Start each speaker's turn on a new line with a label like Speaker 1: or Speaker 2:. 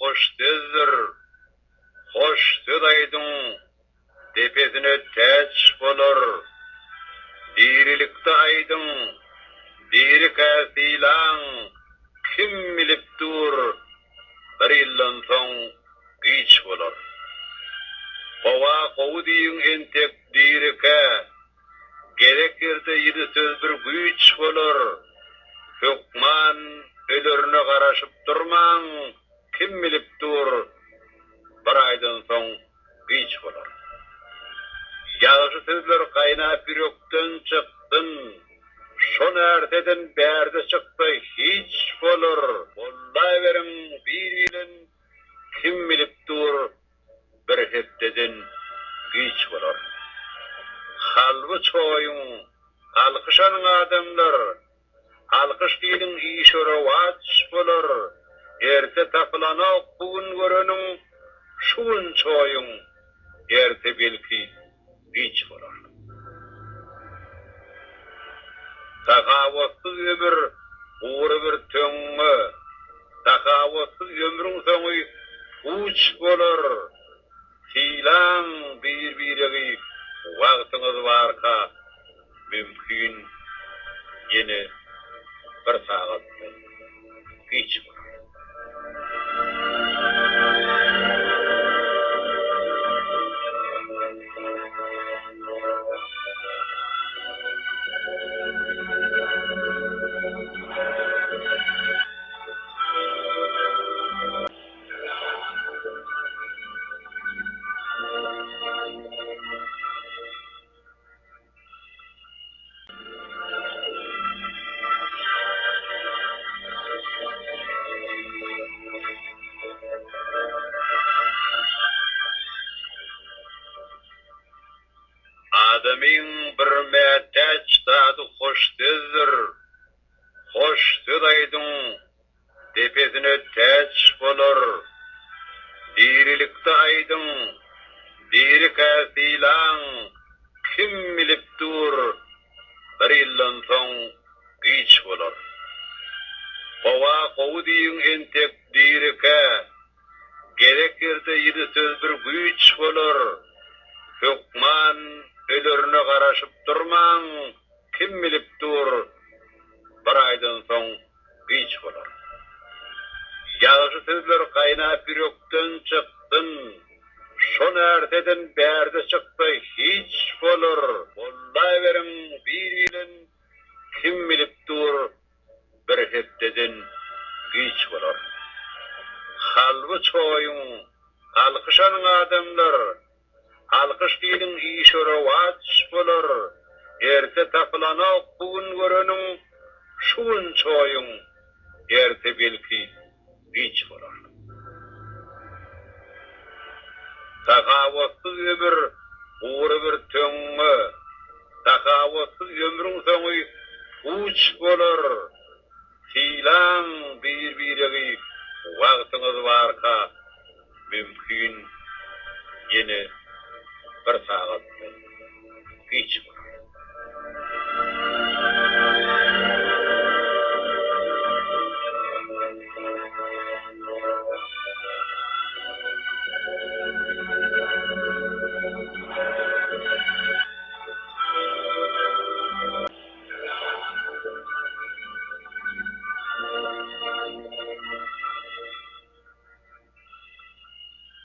Speaker 1: hoştezdir. Hoştez aydın tepesine teç bolor. Dirilikte aydın diri kasilan kim bilip dur. Bir yıldan son güç bolor. Kova kovu diyin entek dirike gerek yerde yedi söz bir güç bolor. Hükman ölürüne karaşıp durman kim bilip dur. Bir aydan son güç bolor. Yağışı sözler kaynap bir yoktan çıktın. Şon erteden berde çıktı hiç bolur. Vallahi verin bir bilin kim bilip dur. Bir hepteden güç bolur. Halvı çoyun, alkışanın adamlar, alkış diyin işore vaç bolur. Erte tapılana bugün görünün, şuun çoyun, erte belki güç bolur. Takavatsız ömür, uğru bir töngü, takavatsız ömrün sonu uç bolur. Hilan bir vaktiniz varka mümkün yine bir saatte hiç var. Adamın bir mehteç tadı hoştezdir. Hoştez aydın tepesine teç bolur. Dirilikte aydın diri kasilan kim bilip dur. Bir yıldan son güç bolur. Kova kovu diyin entek dirike gerek yerde yedi söz bir güç bolur. Hükman ölürüne karaşıp durman kim bilip dur. Bir aydan son güç bolur. Yağışı sözler kaynap bir yoktan çıktın. Şon erteden berde çıktı hiç bolur. Vallahi verin bir bilin kim bilip dur. Bir hepteden güç bolur. Halvı çoyun, alkışanın adamlar, alkış diyin işore vaç bolur. Erte tapılana bugün görünün, şuun çoyun, erte belki güç bolur. Takavatsız ömür, uğru bir töngü, takavatsız ömrün sonu uç bolur. Hilan bir vaktiniz varka mümkün yine bir saatte güç bolur.